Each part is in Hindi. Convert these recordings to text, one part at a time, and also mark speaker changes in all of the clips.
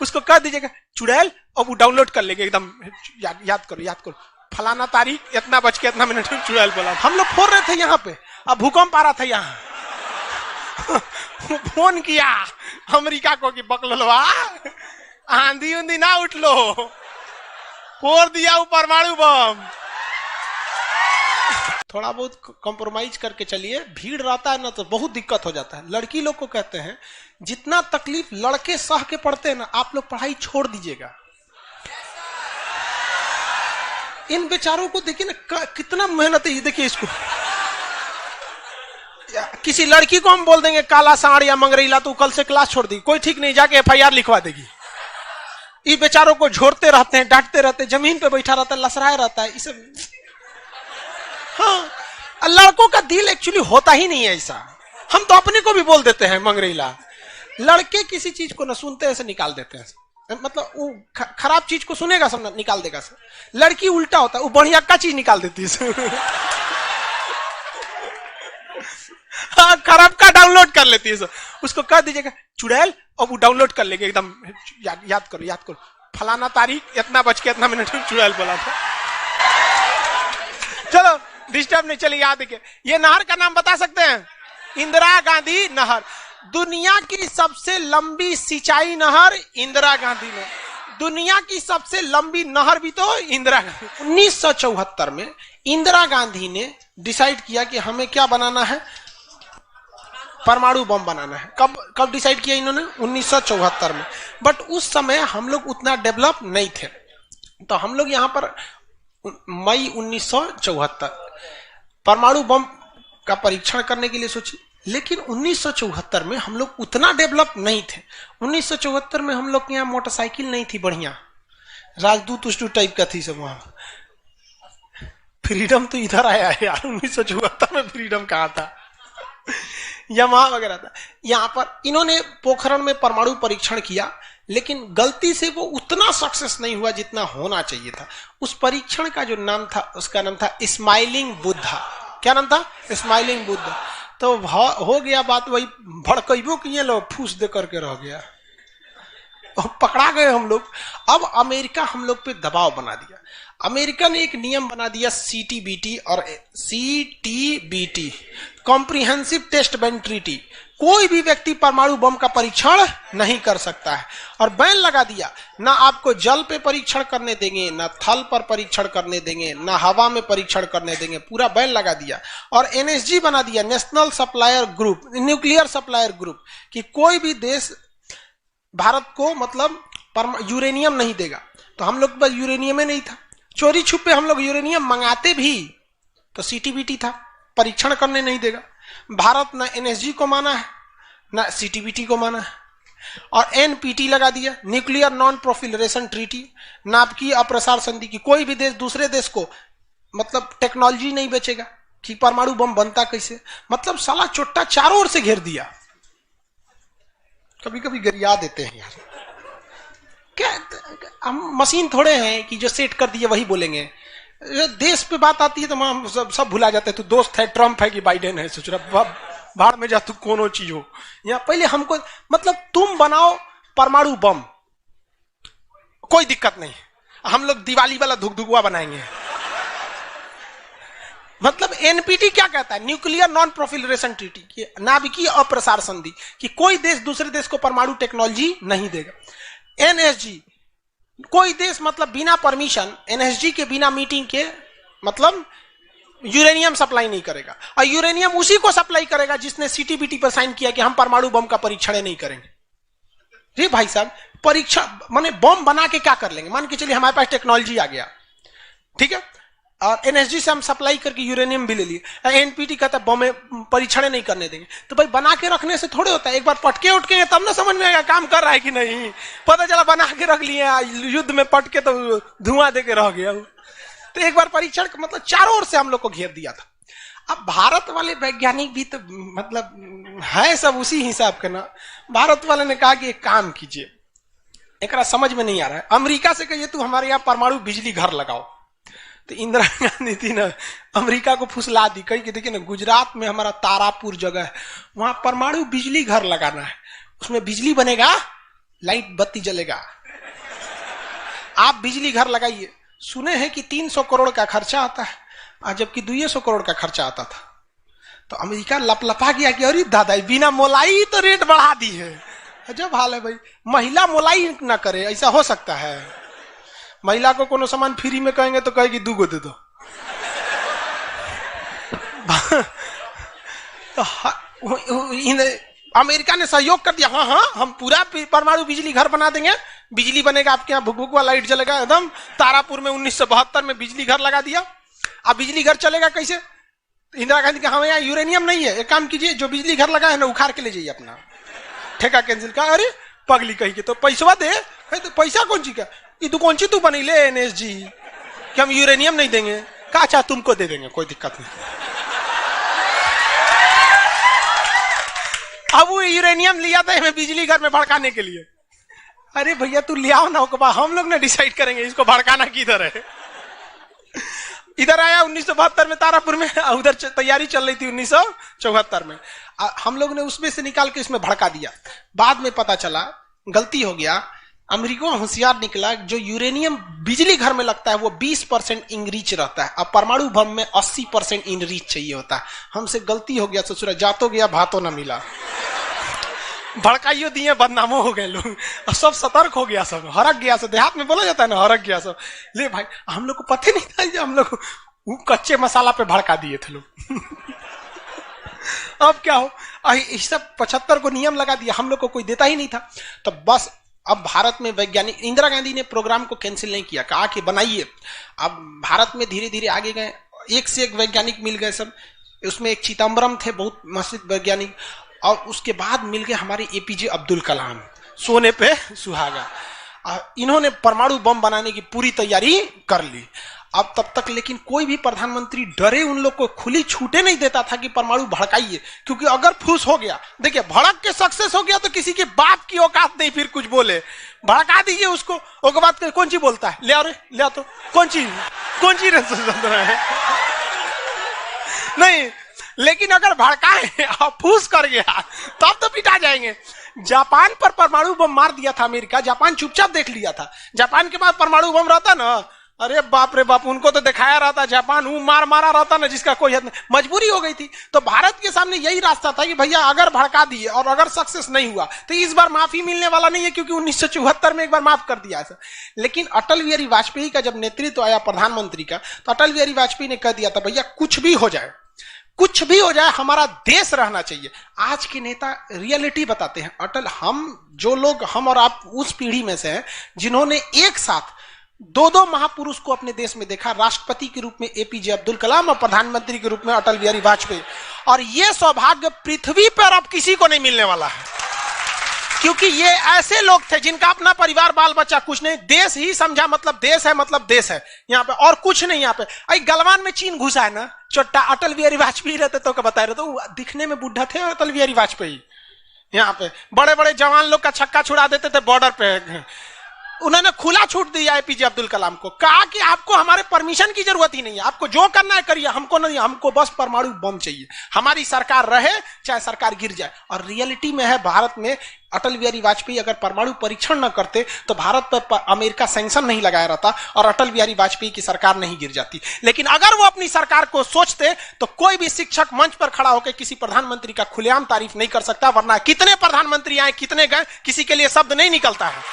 Speaker 1: उसको कह दीजिएगा चुड़ैल, और वो डाउनलोड कर लेंगे एकदम। याद करो फलाना तारीख इतना बज के इतना मिनट में चुड़ैल बोला। हम लोग फोड़ रहे थे यहाँ पे, अब भूकंप आ रहा था यहाँ। फोन किया अमेरिका को कि बकलवा आंधी उंधी ना उठ लो, फोड़ दिया वो परमाणु बम। थोड़ा बहुत कॉम्प्रोमाइज करके चलिए, भीड़ रहता है ना तो बहुत दिक्कत हो जाता है। लड़की लोग को कहते हैं जितना तकलीफ लड़के सह के पढ़ते हैं ना, आप लोग पढ़ाई छोड़ दीजिएगा। इन बेचारों को देखिए ना कितना मेहनत है। देखिए इसको, किसी लड़की को हम बोल देंगे काला सांड या मंगरेला तो कल से क्लास छोड़ देगी, कोई ठीक नहीं, जाके FIR लिखवा देगी। ये बेचारों को झोरते रहते हैं, डांटते रहते हैं, जमीन पे बैठा रहता है, लसराया रहता है। इसे हाँ, लड़कों का दिल एक्चुअली होता ही नहीं है ऐसा। हम तो अपने को भी बोल देते हैं मंगरेला। लड़के किसी चीज को न सुनते ऐसे निकाल देते हैं, मतलब वो खराब चीज को सुनेगा सब निकाल देगा सब। लड़की उल्टा होता है, वो बढ़िया का चीज निकाल देती है। हाँ, खराब का डाउनलोड कर लेती है सब। उसको कह दीजिएगा चुड़ैल, और वो डाउनलोड कर लेंगे एकदम। याद करो फलाना तारीख इतना बज के इतना मिनट में चुड़ैल बोला था। चलो डिस्टर्ब नहीं, चलिए याद देखिए। ये नहर का नाम बता सकते हैं? इंदिरा गांधी नहर। दुनिया की सबसे लंबी सिंचाई नहर इंदिरा गांधी ने। दुनिया की सबसे लंबी नहर भी तो इंदिरा गांधी। 1974 में इंदिरा गांधी ने डिसाइड किया कि हमें क्या बनाना है, परमाणु बम बनाना है। कब डिसाइड किया इन्होंने? 1974 में। बट उस समय हम लोग उतना डेवलप नहीं थे, तो हम लोग यहां पर मई 1974 परमाणु बम का परीक्षण करने के लिए सोचे। लेकिन 1974 में हम लोग उतना डेवलप नहीं थे। 1974 में हम लोग के यहाँ मोटरसाइकिल नहीं थी बढ़िया, राजदूत उष्टू टाइप का थी सब। वहां फ्रीडम तो इधर आया है यार, 1974 में फ्रीडम कहाँ था? यमाहा वगैरह था। यहाँ पर इन्होंने पोखरण में परमाणु परीक्षण किया, लेकिन गलती से वो उतना सक्सेस नहीं हुआ जितना होना चाहिए था। उस परीक्षण का जो नाम था, उसका नाम था स्माइलिंग बुद्धा। क्या नाम था? स्माइलिंग बुद्धा। तो हो गया बात वही, भड़कइबो किए लोग, फूस दे करके रह गया, पकड़ा गए हम लोग। अब अमेरिका हम लोग पे दबाव बना दिया। अमेरिका ने एक नियम बना दिया CTBT और CTBT, comprehensive test ban treaty. कोई भी व्यक्ति परमाणु बम का परीक्षण नहीं कर सकता है, और बैन लगा दिया। ना आपको जल पे परीक्षण करने देंगे, ना थल पर परीक्षण करने देंगे, ना हवा में परीक्षण करने देंगे, पूरा बैन लगा दिया। और NSG बना दिया, national supplier group, nuclear supplier group, कि कोई भी देश भारत को मतलब यूरेनियम नहीं देगा। तो हम लोग पास यूरेनियम ही नहीं था, चोरी छुपे हम लोग यूरेनियम मंगाते भी तो CTBT था, परीक्षण करने नहीं देगा। भारत ना NSG को माना है ना CTBT को माना है, और NPT लगा दिया, न्यूक्लियर नॉन प्रोफिलरेशन ट्रीटी, नाभिकीय अप्रसार संधि, की कोई भी देश दूसरे देश को मतलब टेक्नोलॉजी नहीं बेचेगा कि परमाणु बम बनता कैसे। मतलब साला चोट्टा चारों ओर से घेर दिया। कभी कभी गरिया देते हैं यार, क्या हम मशीन थोड़े हैं कि जो सेट कर दिए वही बोलेंगे। देश पे बात आती है तो हम सब भुला जाते हैं। तू दोस्त है, ट्रम्प है कि बाइडेन है, सोच रहा भाड़ में जा तू कोनो चीज हो। या पहले हमको मतलब तुम बनाओ परमाणु बम, कोई दिक्कत नहीं, हम लोग दिवाली वाला धुकधुकुआ बनाएंगे। मतलब NPT क्या कहता है? न्यूक्लियर नॉन प्रोफिलरेशन ट्रीटी, नाभिकीय अप्रसार संधि, कि कोई देश दूसरे देश को परमाणु टेक्नोलॉजी नहीं देगा। NSG, कोई देश मतलब बिना परमिशन, NSG के बिना मीटिंग के मतलब यूरेनियम सप्लाई नहीं करेगा। और यूरेनियम उसी को सप्लाई करेगा जिसने CTBT पर साइन किया कि हम परमाणु बम का परीक्षण नहीं करेंगे। जी भाई साहब, परीक्षण माने बम बना के क्या कर लेंगे? मान के चलिए हमारे पास टेक्नोलॉजी आ गया, ठीक है, और NSG से हम सप्लाई करके यूरेनियम भी ले लिए। NPT कहता है बम परीक्षण नहीं करने देंगे। तो भाई बना के रखने से थोड़े होता है, एक बार पटके उठके तब ना समझ में आएगा काम कर रहा है कि नहीं। पता चला बना के रख लिए, युद्ध में पटके तो धुआं दे के रह गया। तो एक बार परीक्षण मतलब चारों ओर से हम लोग को घेर दिया था। अब भारत वाले वैज्ञानिक भी तो मतलब है सब उसी हिसाब के ना। भारत वाले ने कहा कि एक काम कीजिए, एक समझ में नहीं आ रहा है, अमेरिका से कहिए तू हमारे यहाँ परमाणु बिजली घर लगाओ। तो इंदिरा गांधी थी ना, अमेरिका को फुसला दी, कही कि देखिए ना गुजरात में हमारा तारापुर जगह है, वहां परमाणु बिजली घर लगाना है, उसमें बिजली बनेगा लाइट बत्ती जलेगा, आप बिजली घर लगाइए। सुने हैं कि 300 करोड़ का खर्चा आता है, जबकि 200 करोड़ का खर्चा आता था। तो अमेरिका लपलपा गया कि अरे दादा बिना मोलाई तो रेट बढ़ा दी है। अजब हाल है भाई, महिला मोलाई ना करे, ऐसा हो सकता है? महिला को कोनो सामान फ्री में कहेंगे तो कहेगी 2 गो दे दो। अमेरिका ने सहयोग कर दिया, हाँ हाँ हम पूरा परमाणु बिजली घर बना देंगे, बिजली बनेगा, आपके यहाँ भुक भुक वाला लाइट जलेगा एकदम। तारापुर में 1972 में बिजली घर लगा दिया। अब बिजली घर चलेगा कैसे? इंदिरा गांधी का हमें यहाँ यूरेनियम नहीं है, एक काम कीजिए, जो बिजली घर लगा है ना उखाड़ के ले जाइए, अपना ठेका कैंसिल का। अरे पगली कही के तो पैसा दे, तो पैसा कौन ची का, ये तू कौन ची तू बनी ले NSG कि हम यूरेनियम नहीं देंगे, का अच्छा तुमको दे देंगे, कोई दिक्कत नहीं। अब वो यूरेनियम लिया था हमें बिजली घर में भड़काने के लिए। अरे भैया तू ले आओ ना, हम लोग ने डिसाइड करेंगे इसको भड़काना किधर है। इधर आया 1972 में तारापुर में, उधर तैयारी चल रही थी 1974 में। हम लोग ने उसमें से निकाल के इसमें भड़का दिया। बाद में पता चला गलती हो गया, अमेरिका होशियार निकला, जो यूरेनियम बिजली घर में लगता है वो 20% इनरीच रहता है, अब परमाणु बम में 80% इनरीच चाहिए होता है। हमसे गलती हो गया, ससुरा जातो गया भातो ना मिला, भड़काइयो दिए, बदनामो हो गए लोग, सब सतर्क हो गया, सब हरक गया, सब देहात में बोला जाता है ना, हरक गया सब। ले भाई हम लोग को पता नहीं था, जो हम लोग कच्चे मसाला पे भड़का दिए थे लोग। अब क्या हो, इस सब 75 को नियम लगा दिया, हम लोग को कोई देता ही नहीं था। तो बस अब भारत में वैज्ञानिक, इंदिरा गांधी ने प्रोग्राम को कैंसिल नहीं किया, कहा कि बनाइए। अब भारत में धीरे धीरे आगे गए, एक से एक वैज्ञानिक मिल गए सब। उसमें एक चिदम्बरम थे, बहुत मशहूर वैज्ञानिक, और उसके बाद मिल गए हमारे APJ अब्दुल कलाम, सोने पे सुहागा। इन्होंने परमाणु बम बनाने की पूरी तैयारी कर ली। अब तब तक लेकिन कोई भी प्रधानमंत्री डरे उन लोग को खुली छूटे नहीं देता था कि परमाणु भड़काइए, क्योंकि अगर फूस हो गया, देखिए भड़क के सक्सेस हो गया तो किसी के बाप की औकात नहीं फिर कुछ बोले। भड़का दीजिए उसको, उसके बाद कौन सी बोलता है, ले आओ रे, ले आओ तो कौन सी है नहीं। लेकिन अगर भड़काए और फूस कर गया तब तो पिटा जाएंगे। जापान पर परमाणु बम मार दिया था अमेरिका, जापान चुपचाप देख लिया था। जापान के पास परमाणु बम रहता ना, अरे बाप रे बाप, उनको तो दिखाया रहता, जापान मारा रहता ना, जिसका कोई हद नहीं। मजबूरी हो गई थी, तो भारत के सामने यही रास्ता था कि भैया अगर भड़का दिए और अगर सक्सेस नहीं हुआ तो इस बार माफी मिलने वाला नहीं है, क्योंकि 1974 में एक बार माफ कर दिया था। लेकिन अटल बिहारी वाजपेयी का जब नेतृत्व आया प्रधानमंत्री का, तो अटल बिहारी वाजपेयी ने कह दिया था भैया कुछ भी हो जाए, कुछ भी हो जाए, हमारा देश रहना चाहिए। आज के नेता रियलिटी बताते हैं। अटल, हम और आप उस पीढ़ी में से हैं जिन्होंने एक साथ 2 महापुरुष को अपने देश में देखा, राष्ट्रपति के रूप में APJ अब्दुल कलाम और प्रधानमंत्री के रूप में अटल बिहारी वाजपेयी। और यह सौभाग्य पृथ्वी पर अब किसी को नहीं मिलने वाला है, क्योंकि ये ऐसे लोग थे जिनका अपना परिवार बाल बच्चा कुछ नहीं, देश ही समझा मतलब देश है यहाँ पे, और कुछ नहीं। यहाँ पे गलवान में चीन घुसा है ना, चोट्टा अटल बिहारी वाजपेयी रहते तो बता रहे, तो दिखने में बुढ़ा थे अटल बिहारी वाजपेयी। यहाँ पे बड़े बड़े जवान लोग का छक्का छुड़ा देते थे बॉर्डर पे। उन्होंने खुला छूट दिया APJ अब्दुल कलाम को, कहा कि आपको हमारे परमिशन की जरूरत ही नहीं है, आपको जो करना है करिए, हमको नहीं, हमको बस परमाणु बम चाहिए, हमारी सरकार रहे चाहे सरकार गिर जाए। और रियलिटी में है, भारत में अटल बिहारी वाजपेयी अगर परमाणु परीक्षण न करते तो भारत पर अमेरिका सैंक्शन नहीं लगाया रहता और अटल बिहारी वाजपेयी की सरकार नहीं गिर जाती। लेकिन अगर वो अपनी सरकार को सोचते तो कोई भी शिक्षक मंच पर खड़ा होकर किसी प्रधानमंत्री का खुलेआम तारीफ नहीं कर सकता, वरना कितने प्रधानमंत्री आए, कितने गए, किसी के लिए शब्द नहीं निकलता है।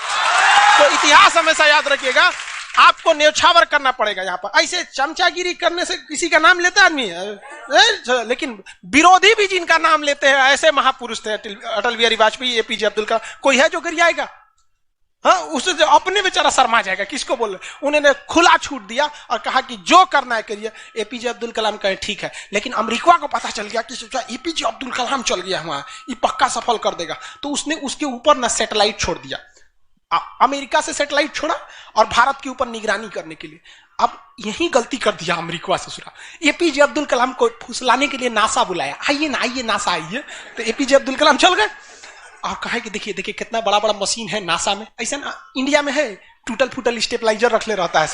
Speaker 1: तो इतिहास हमेशा याद रखिएगा, आपको न्यौछावर करना पड़ेगा। यहाँ पर ऐसे चमचागिरी करने से किसी का नाम लेता आदमी, लेकिन विरोधी भी जिनका नाम लेते हैं ऐसे महापुरुष थे अटल बिहारी वाजपेयी, APJ अब्दुल कलाम। कोई है जो गिर जाएगा? हाँ, उसे जो अपने बेचारा शर्मा जाएगा, किसको बोल रहे। उन्होंने खुला छूट दिया और कहा कि जो करना है करिए। APJ अब्दुल कलाम कहे ठीक है, लेकिन अमेरिका को पता चल गया कि सोचा APJ अब्दुल कलाम चल गया वहां, ये पक्का सफल कर देगा, तो उसने उसके ऊपर ना सैटेलाइट छोड़ दिया, अमेरिका से सैटेलाइट छोड़ा और भारत के ऊपर निगरानी करने के लिए। अब यही गलती कर दिया अमेरिका से सुना। APJ अब्दुल कलाम को फुसलाने के लिए नासा बुलाया, आइए ना, आइए नासा आइए। तो APJ अब्दुल कलाम चल गए और कहा कि देखिए देखिए कितना बड़ा बड़ा मशीन है नासा में, ऐसा ना इंडिया में है, टूटल फूटल स्टेपलाइजर रख ले रहता है,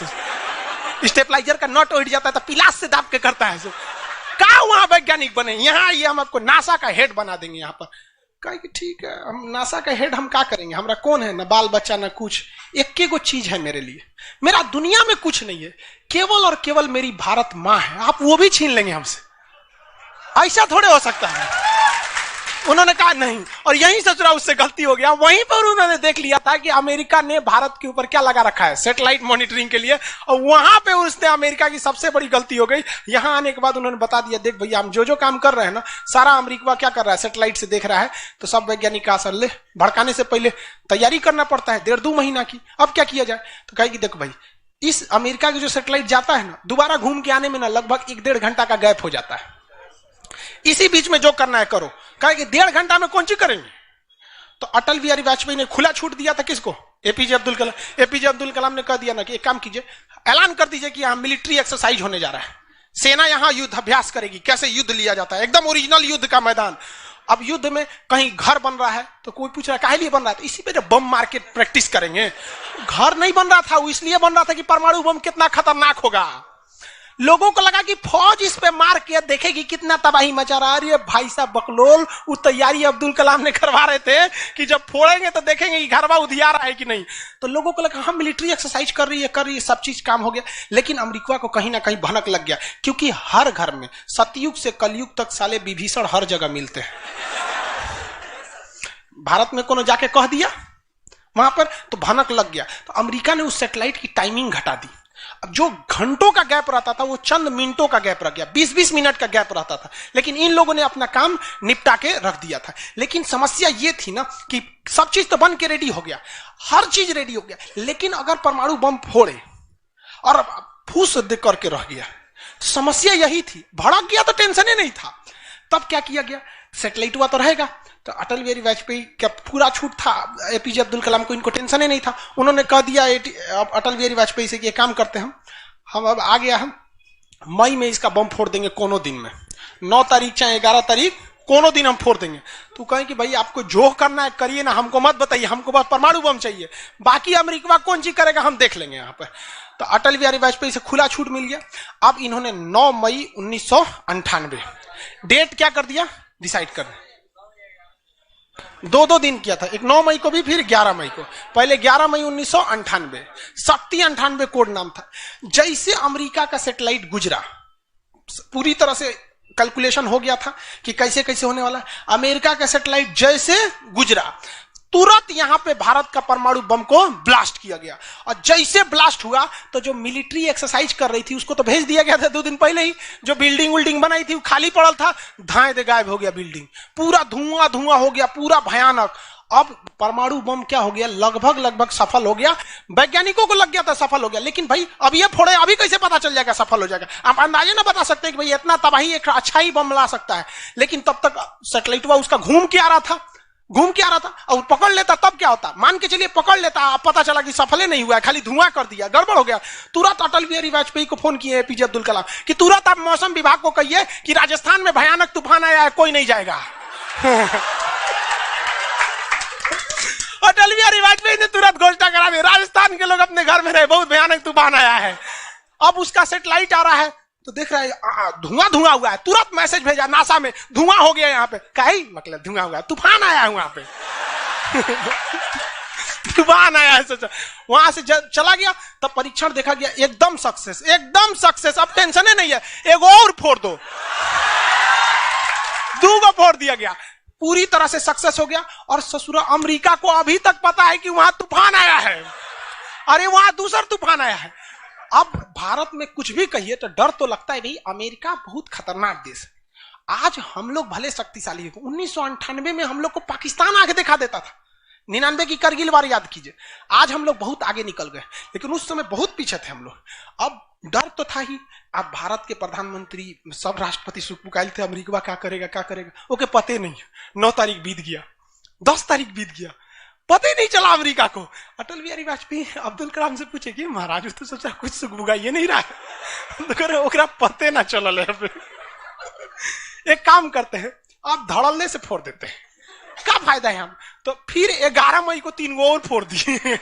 Speaker 1: स्टेपलाइजर का नट उठ जाता है तो पिलास से दाब के करता है। कहा वहां वैज्ञानिक बने, यहाँ आइए हम आपको नासा का हेड बना देंगे यहाँ पर। कहा कि ठीक है, हम नासा का हेड, हम क्या करेंगे, हमारा कौन है, ना बाल बच्चा ना कुछ, एक को चीज है मेरे लिए, मेरा दुनिया में कुछ नहीं है, केवल और केवल मेरी भारत माँ है, आप वो भी छीन लेंगे हमसे, ऐसा थोड़े हो सकता है। उन्होंने कहा नहीं, और यहीं से थोड़ा उससे गलती हो गया। वहीं पर उन्होंने देख लिया था कि अमेरिका ने भारत के ऊपर क्या लगा रखा है, सैटेलाइट मॉनिटरिंग के लिए, और वहां पे उसने अमेरिका की सबसे बड़ी गलती हो गई। यहां आने के बाद उन्होंने बता दिया, देख भैया हम जो काम कर रहे हैं ना, सारा अमेरिका क्या कर रहा है, सैटेलाइट से देख रहा है। तो सब वैज्ञानिक का असर ले, भड़काने से पहले तैयारी करना पड़ता है 1.5-2 महीना की। अब क्या किया जाए, तो कहे कि देखो भाई, इस अमेरिका की जो सैटेलाइट जाता है ना, दोबारा घूम के आने में ना लगभग 1-1.5 घंटा का गैप हो जाता है। इसी बीच में जो करना है करो। कहा कि 1.5 घंटा में कौन सी करेंगे। तो अटल बिहारी वाजपेयी ने खुला छूट दिया था किसको, एपीजे अब्दुल कलाम। एपीजे अब्दुल कलाम ने कह दिया ना कि एक काम कीजिए, ऐलान कर दीजिए कि यहां मिलिट्री एक्सरसाइज होने जा रहा है, सेना यहां युद्ध अभ्यास करेगी, कैसे युद्ध लिया जाता है, एकदम ओरिजिनल युद्ध का मैदान। अब युद्ध में कहीं घर बन रहा है तो कोई पूछ रहा है काहे लिए बन रहा है, तो इसी पे जो बम मार के प्रैक्टिस करेंगे। घर नहीं बन रहा था, वो इसलिए बन रहा था कि परमाणु बम कितना खतरनाक होगा। लोगों को लगा कि फौज इस पे मार के देखेगी कितना तबाही मचा रहा है। अरे भाई साहब बकलोल, वो तैयारी अब्दुल कलाम ने करवा रहे थे कि जब फोड़ेंगे तो देखेंगे कि घरवा उधिया रहा है कि नहीं। तो लोगों को लगा हम मिलिट्री एक्सरसाइज कर रही है, सब चीज काम हो गया। लेकिन अमेरिका को कहीं ना कहीं भनक लग गया, क्योंकि हर घर में सतयुग से कलयुग तक साले विभीषण हर जगह मिलते हैं। भारत में कोनो जाके कह दिया वहां पर, तो भनक लग गया। तो अमेरिका ने उस सैटेलाइट की टाइमिंग घटा दी। अब जो घंटों का गैप रहता था वो चंद मिनटों का गैप रह गया, 20-20 मिनट का गैप रहता था। लेकिन इन लोगों ने अपना काम निपटा के रख दिया था। लेकिन समस्या ये थी ना कि सब चीज तो बन के रेडी हो गया, हर चीज रेडी हो गया, लेकिन अगर परमाणु बम फोड़े और फूस दे करके रह गया, समस्या यही थी। भड़क गया तो टेंशन ही नहीं था। तब क्या किया गया, सैटेलाइट हुआ तो रहेगा। तो अटल बिहारी वाजपेयी का पूरा छूट था, एपीजे अब्दुल कलाम को इनको टेंशन ही नहीं था। उन्होंने कह दिया अटल बिहारी वाजपेयी से कि काम करते हैं हम अब आ गया, हम मई में इसका बम फोड़ देंगे कोनो दिन में, 9 तारीख चाहे 11 तारीख कोनो दिन हम फोड़ देंगे। तो कहें कि भाई आपको जो करना है करिए ना, हमको मत बताइए, हमको बस परमाणु बम चाहिए, बाकी अमेरिका कौन चीज करेगा हम देख लेंगे यहाँ पर। तो अटल बिहारी वाजपेयी से खुला छूट मिल गया। अब इन्होंने 9 मई 1998 डेट क्या कर दिया, डिसाइड कर 2 दिन किया था, एक 9 मई को भी, फिर 11 मई को। पहले 11 मई 1998 शक्ति 98 कोड नाम था। जैसे अमेरिका का सैटेलाइट गुजरा, पूरी तरह से कैलकुलेशन हो गया था कि कैसे कैसे होने वाला। अमेरिका का सैटेलाइट जैसे गुजरा, तुरंत यहां पे भारत का परमाणु बम को ब्लास्ट किया गया। और जैसे ब्लास्ट हुआ तो जो मिलिट्री एक्सरसाइज कर रही थी उसको तो भेज दिया गया था 2 दिन पहले ही। जो बिल्डिंग बनाई थी वो खाली पड़ल था, धाए दे गायब हो गया बिल्डिंग, पूरा धुआं धुआं हो गया, पूरा भयानक। अब परमाणु बम क्या हो गया, लगभग सफल हो गया। वैज्ञानिकों को लग गया था सफल हो गया, लेकिन भाई अब ये फोड़े, अभी कैसे पता चल जाएगा सफल हो जाएगा। आप अंदाजे ना बता सकते कि भाई इतना तबाही एक अच्छा ही बम ला सकता है। लेकिन तब तक सैटेलाइट उसका घूम के आ रहा था और पकड़ लेता तब क्या होता, मान के चलिए पकड़ लेता, पता चला कि सफल नहीं हुआ, खाली धुआं कर दिया, गड़बड़ हो गया। तुरंत अटल बिहारी वाजपेयी को फोन किए एपीजे अब्दुल कलाम कि तुरंत आप मौसम विभाग को कहिए कि राजस्थान में भयानक तूफान आया है, कोई नहीं जाएगा। अटल बिहारी वाजपेयी ने तुरंत घोषणा करा दी, राजस्थान के लोग अपने घर में रहे, बहुत भयानक तूफान आया है। अब उसका सैटेलाइट आ रहा है तो देख रहा है धुआं हुआ है, तुरंत मैसेज भेजा नासा में, धुआं हो गया यहाँ पे। कहीं मतलब धुआं हुआ है, तूफान आया है वहां पे। तूफान आया है, सोचा। वहां से चला गया, तब परीक्षण देखा गया, एकदम सक्सेस। अब टेंशन ही नहीं है, एक और फोड़ दो, 2 को फोड़ दिया गया, पूरी तरह से सक्सेस हो गया। और ससुरा अमेरिका को अभी तक पता है कि वहां तूफान आया है, अरे वहां दूसरा तूफान आया है। अब भारत में कुछ भी कहिए तो डर तो लगता है, भाई अमेरिका बहुत खतरनाक देश है। आज हम लोग भले शक्तिशाली है, 1998 में हम लोग को पाकिस्तान आगे दिखा देता था, 99 की करगिल वार याद कीजिए। आज हम लोग बहुत आगे निकल गए, लेकिन उस समय बहुत पीछे थे हम लोग। अब डर तो था ही। अब भारत के प्रधानमंत्री सब राष्ट्रपति सुखपुकाइल थे, अमेरिका क्या करेगा ओके पते नहीं। 9 तारीख बीत गया, 10 तारीख बीत गया, पता ही नहीं चला अमेरिका को। अटल बिहारी वाजपेयी अब्दुल कलाम से पूछे कि महाराज तो सोचा कुछ सुख ये नहीं रहा, तो पते ना चल। एक काम करते हैं, आप धड़ल्ले से फोड़ देते हैं, क्या फायदा है हम। तो फिर 11 मई को 3 गो और फोड़ दिए।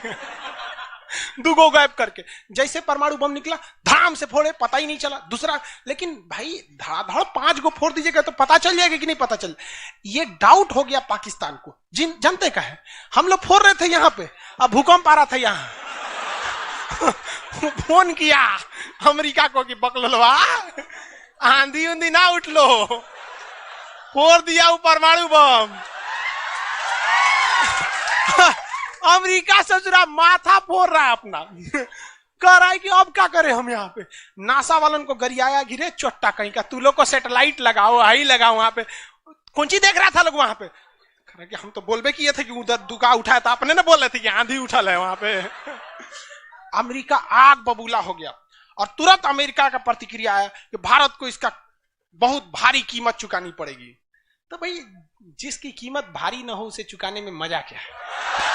Speaker 1: दुगो गायब करके। जैसे परमाणु बम निकला धड़ाम से फोड़े, पता ही नहीं चला। दूसरा, लेकिन भाई धड़ाधड़ 5 गो फोड़ दीजिएगा तो पता चल जाएगा कि नहीं पता चल। ये डाउट हो गया पाकिस्तान को। जनते का है, हम लोग फोड़ रहे थे यहां पे, अब भूकंप आ रहा था यहां। फोन किया अमेरिका को कि बकलवा आंधी उंधी ना उठ लो, फोड़ दिया वो परमाणु बम। अमेरिका सोच रहा माथा फोड़ रहा है अपना, कह रहा है कि अब क्या करें हम यहाँ पे। नासा वालन को गरियाया, गिरे चोट्टा कहीं का, तू लोग को सैटेलाइट लगाओ, हाई लगाओ वहां पे। कौन सी देख रहा था लोग वहां पे, कि हम तो बोलबे किए थे कि उधर दुका उठाया था, अपने ना बोल रहे थे कि आंधी उठल है वहां पे। अमेरिका आग बबूला हो गया और तुरंत अमेरिका का प्रतिक्रिया आया कि भारत को इसका बहुत भारी कीमत चुकानी पड़ेगी। तो भाई जिसकी कीमत भारी ना हो उसे चुकाने में मजा क्या है।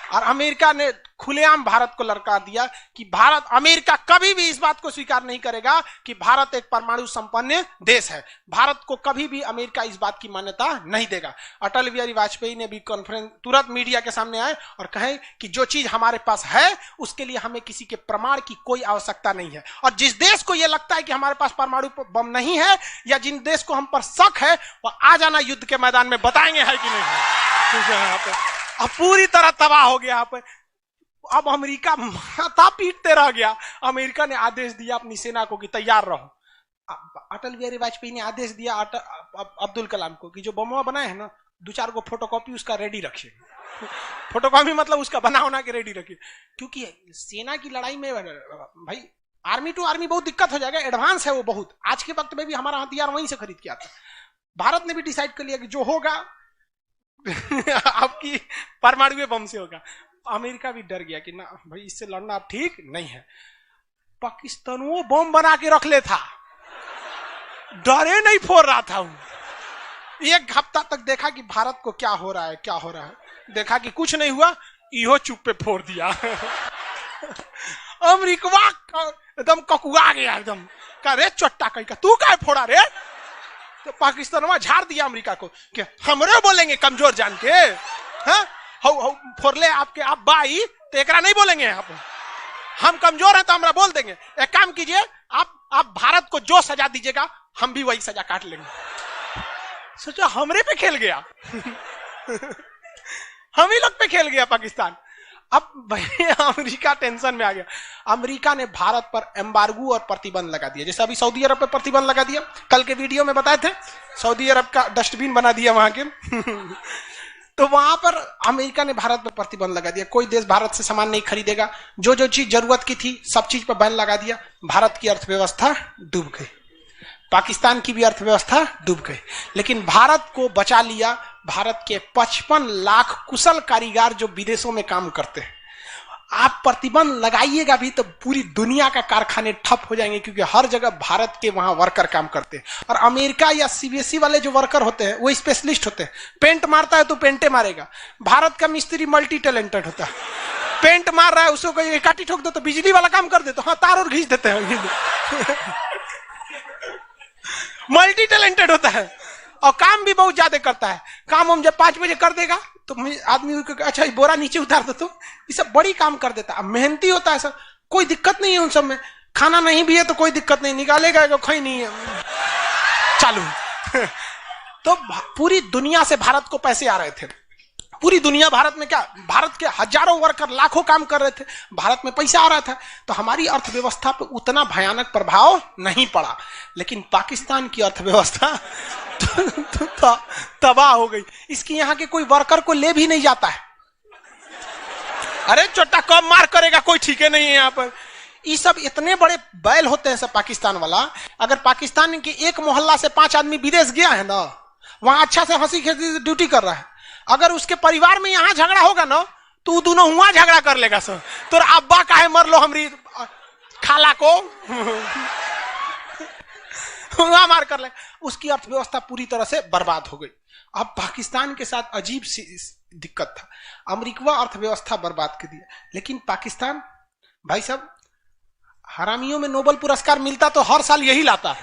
Speaker 1: और अमेरिका ने खुलेआम भारत को ललकार दिया कि अमेरिका कभी भी इस बात को स्वीकार नहीं करेगा कि भारत एक परमाणु संपन्न देश है। भारत को कभी भी अमेरिका इस बात की मान्यता नहीं देगा। अटल बिहारी वाजपेयी ने भी कॉन्फ्रेंस तुरंत मीडिया के सामने आए और कहे कि जो चीज हमारे पास है उसके लिए हमें किसी के प्रमाण की कोई आवश्यकता नहीं है। और जिस देश को यह लगता है कि हमारे पास परमाणु बम नहीं है या जिन देश को हम पर शक है वह आ जाना युद्ध के मैदान में, बताएंगे है कि नहीं। अब पूरी तरह तबाह हो गया यहाँ पे। अब अमेरिका माथा पीटते रह गया। अमेरिका ने आदेश दिया अपनी सेना को कि तैयार रहो। अटल बिहारी वाजपेयी ने आदेश दिया अब्दुल कलाम को कि जो बम बनाए हैं ना, 2-4 को फोटोकॉपी उसका रेडी रखिए। फोटोकॉपी मतलब उसका बना होना के रेडी रखिए, क्योंकि सेना की लड़ाई में भाई आर्मी टू आर्मी बहुत दिक्कत हो जाएगा। एडवांस है वो बहुत। आज के वक्त में भी हमारा हथियार वहीं से खरीद के आता। भारत ने भी डिसाइड कर लिया कि जो होगा आपकी परमाणु बम से होगा। अमेरिका भी डर गया कि ना भाई इससे लड़ना अब ठीक नहीं है। पाकिस्तान वो बम बना के रख ले था, डरे नहीं फोड़ रहा था। 1 हफ्ता तक देखा कि भारत को क्या हो रहा है, क्या हो रहा है। देखा कि कुछ नहीं हुआ, इहो चुप पे फोड़ दिया। अमेरिका एकदम ककुआ गया, एकदम कह रे चट्टा कहीं का तू क्या फोड़ा रे। तो पाकिस्तान वहां झाड़ दिया अमेरिका को कि हमरे बोलेंगे कमजोर जान के, हाँ फोड़ले आपके आप बाई तो एकरा नहीं बोलेंगे। आप हम कमजोर हैं तो हमरा बोल देंगे। एक काम कीजिए, आप भारत को जो सजा दीजिएगा हम भी वही सजा काट लेंगे। सोचो हमरे पे खेल गया। हम ही लोग पे खेल गया पाकिस्तान। अब भाई अमेरिका टेंशन में आ गया। अमेरिका ने भारत पर एम्बार्गो और प्रतिबंध लगा दिया। जैसे अभी सऊदी अरब पे प्रतिबंध लगा दिया, कल के वीडियो में बताए थे, सऊदी अरब का डस्टबिन बना दिया वहां के। तो वहां पर अमेरिका ने भारत पर प्रतिबंध लगा दिया। कोई देश भारत से सामान नहीं खरीदेगा। जो जो चीज जरूरत की थी सब चीज पर बैन लगा दिया। भारत की अर्थव्यवस्था डूब गई, पाकिस्तान की भी अर्थव्यवस्था डूब गई, लेकिन भारत को बचा लिया भारत के 55 लाख कुशल कारीगर जो विदेशों में काम करते हैं। आप प्रतिबंध लगाइएगा भी तो पूरी दुनिया का कारखाने ठप हो जाएंगे, क्योंकि हर जगह भारत के वहां वर्कर काम करते हैं। और अमेरिका या सीबीएसई वाले जो वर्कर होते हैं वो स्पेशलिस्ट होते हैं। पेंट मारता है तो पेंटे मारेगा। भारत का मिस्त्री मल्टी टैलेंटेड होता है। पेंट मार रहा है उसको कोई काटी ठोक दो तो बिजली वाला काम कर दे, तो हाँ तार और घींच देते हैं। मल्टी टैलेंटेड होता है और काम भी बहुत ज्यादा करता है। काम हम जब 5 बजे कर देगा तो आदमी अच्छा बोरा नीचे उतार दो, तो ये सब बड़ी काम कर देता है। मेहनती होता है सर, कोई दिक्कत नहीं है उन सब में। खाना नहीं भी है तो कोई दिक्कत नहीं, निकालेगा कोई नहीं है, चालू। तो पूरी दुनिया से भारत को पैसे आ रहे थे। पूरी दुनिया भारत में क्या, भारत के हजारों वर्कर लाखों काम कर रहे थे, भारत में पैसा आ रहा था। तो हमारी अर्थव्यवस्था पे उतना भयानक प्रभाव नहीं पड़ा, लेकिन पाकिस्तान की अर्थव्यवस्था तबाह हो गई। इसकी यहाँ के कोई वर्कर को ले भी नहीं जाता है। अरे चोटा कब मार करेगा कोई ठीक है नहीं है यहाँ पर। ये सब इतने बड़े बैल होते हैं सब पाकिस्तान वाला। अगर पाकिस्तान के एक मोहल्ला से 5 आदमी विदेश गया है ना, वहां अच्छा से हंसी खेसी से ड्यूटी कर रहा है, अगर उसके परिवार में यहाँ झगड़ा होगा ना तो दोनों हुआ झगड़ा कर लेगा सर। तो अब्बा काहे मर लो हमरी खाला को हुआ मार कर ले। उसकी अर्थव्यवस्था पूरी तरह से बर्बाद हो गई। अब पाकिस्तान के साथ अजीब सी दिक्कत था। अमेरिका अर्थव्यवस्था बर्बाद कर दिया, लेकिन पाकिस्तान भाई साहब हरामियों में नोबेल पुरस्कार मिलता तो हर साल यही लाता।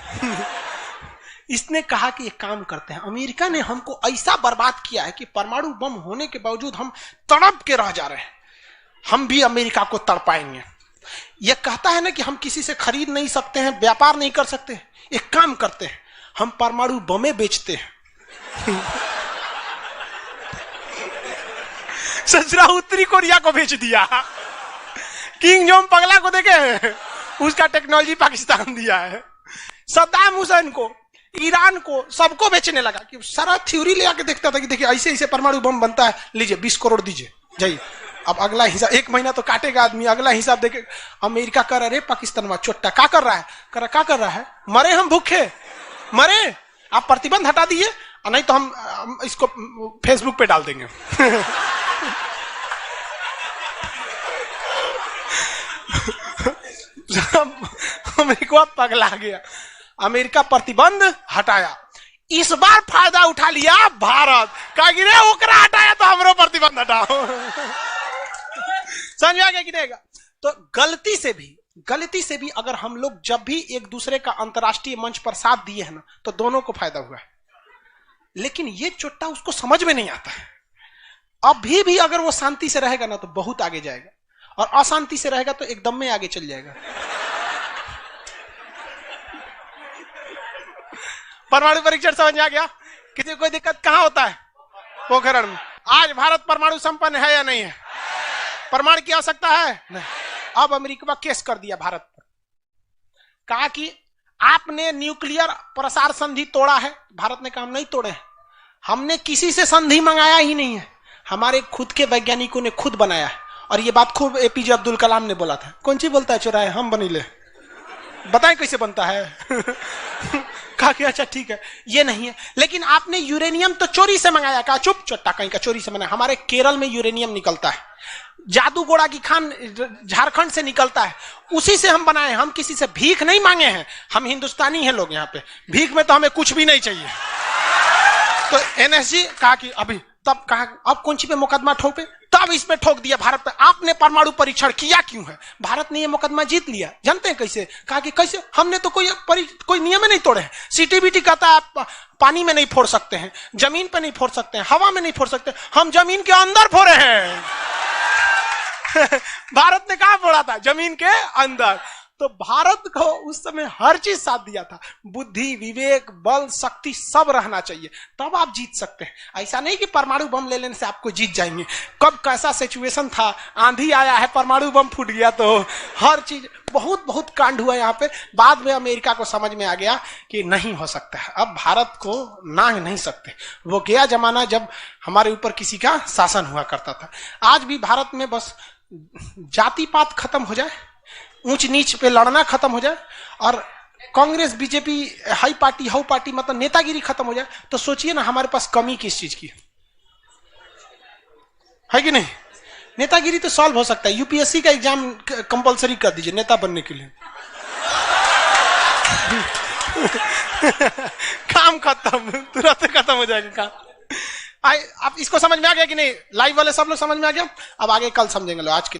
Speaker 1: इसने कहा कि एक काम करते हैं, अमेरिका ने हमको ऐसा बर्बाद किया है कि परमाणु बम होने के बावजूद हम तड़प के रह जा रहे हैं। हम भी अमेरिका को तड़पाएंगे। यह कहता है ना कि हम किसी से खरीद नहीं सकते हैं, व्यापार नहीं कर सकते। एक काम करते हैं, हम परमाणु बमें बेचते हैं। ससुरा उत्तरी कोरिया को बेच दिया, किंग जोंग पगला को देखे, उसका टेक्नोलॉजी पाकिस्तान दिया है। सद्दाम हुसैन को, ईरान को, सबको बेचने लगा कि सारा थ्योरी ले आके देखता था कि देखिए ऐसे ऐसे परमाणु बम बनता है, लीजिए 20 करोड़ दीजिए जाइए। अब अगला हिसाब, 1 महीना तो काटेगा आदमी, अगला हिसाब देखे। अमेरिका कर रहा है पाकिस्तान में चोट्टा क्या कर रहा है, क्या कर रहा है, मरे हम भूखे, मरे, आप प्रतिबंध हटा दीजिए, नहीं तो हम इसको फेसबुक पे डाल देंगे। अमेरिका पगला गया, अमेरिका प्रतिबंध हटाया। इस बार फायदा उठा लिया भारत, कहा कि रे ओकरा हटाया तो हमरो प्रतिबंध हटाओ। समझ आ गया कि नहीं? तो गलती से भी अगर हम लोग जब भी एक दूसरे का अंतर्राष्ट्रीय मंच पर साथ दिए हैं ना, तो दोनों को फायदा हुआ है। लेकिन ये चोट्टा उसको समझ में नहीं आता है। अभी भी अगर वो शांति से रहेगा ना तो बहुत आगे जाएगा, और अशांति से रहेगा तो एकदम में आगे चल जाएगा। परमाणु परीक्षण समझ में आ गया? किसी कोई दिक्कत कहां होता है? पोखरण में। आज भारत परमाणु संपन्न है या नहीं है? परमाणु की आवश्यकता है? नहीं। अब अमेरिका केस कर दिया भारत पर, कहा कि आपने न्यूक्लियर प्रसार संधि तोड़ा है। भारत ने कहा हम नहीं तोड़े हैं, हमने किसी से संधि मंगाया ही नहीं है, हमारे खुद के वैज्ञानिकों ने खुद बनाया है। और ये बात खूब एपीजे अब्दुल कलाम ने बोला था। कौन सी बोलता है चौराहे, हम बनीले, बताएं कैसे बनता है। कहा कि अच्छा ठीक है, ये नहीं है, लेकिन आपने यूरेनियम तो चोरी से मंगाया। कहा चुप, चट्टा कहीं का चोरी से मंगाया। हमारे केरल में यूरेनियम निकलता है, जादूगोड़ा की खान झारखंड से निकलता है, उसी से हम बनाए। हम किसी से भीख नहीं मांगे हैं, हम हिंदुस्तानी हैं लोग, यहाँ पे भीख में तो हमें कुछ भी नहीं चाहिए। तो एनएसजी कहा कि अभी, तब कहा अब कौन सी पे मुकदमा ठोके, तब इस पे ठोक दिया भारत पे। आपने परमाणु परीक्षण किया क्यों है? भारत ने ये मुकदमा जीत लिया। जानते हैं कैसे? कहा कि कैसे, हमने तो कोई नियम नहीं तोड़े हैं। सीटीबीटी कहता है आप पानी में नहीं फोड़ सकते हैं, जमीन पे नहीं फोड़ सकते हैं, हवा में नहीं फोड़ सकते, हम जमीन के अंदर फोड़े हैं। भारत ने कहा फोड़ा था? जमीन के अंदर। तो भारत को उस समय हर चीज साथ दिया था, बुद्धि, विवेक, बल, शक्ति सब रहना चाहिए, तब आप जीत सकते हैं। ऐसा नहीं कि परमाणु बम ले लेने से आपको जीत जाएंगे। कब कैसा सिचुएशन था, आंधी आया है, परमाणु बम फूट गया, तो हर चीज बहुत कांड हुआ यहाँ पे। बाद में अमेरिका को समझ में आ गया कि नहीं हो सकता है, अब भारत को नांग नहीं सकते। वो गया जमाना जब हमारे ऊपर किसी का शासन हुआ करता था। आज भी भारत में बस जाति पात खत्म हो जाए, ऊंच नीच पे लड़ना खत्म हो जाए, और Congress BJP high party how party मतलब नेतागिरी खत्म हो जाए, तो सोचिए ना हमारे पास कमी किस चीज की है कि नहीं? नेतागिरी तो सॉल्व हो सकता है। यूपीएससी का एग्जाम कंपलसरी कर दीजिए नेता बनने के लिए। काम खत्म, तुरंत खत्म हो जाएगा काम। आप इसको समझ में आ गया कि नहीं? लाइव वाले सब लोग समझ में आ गया? अब आगे कल समझेंगे लोग। आज की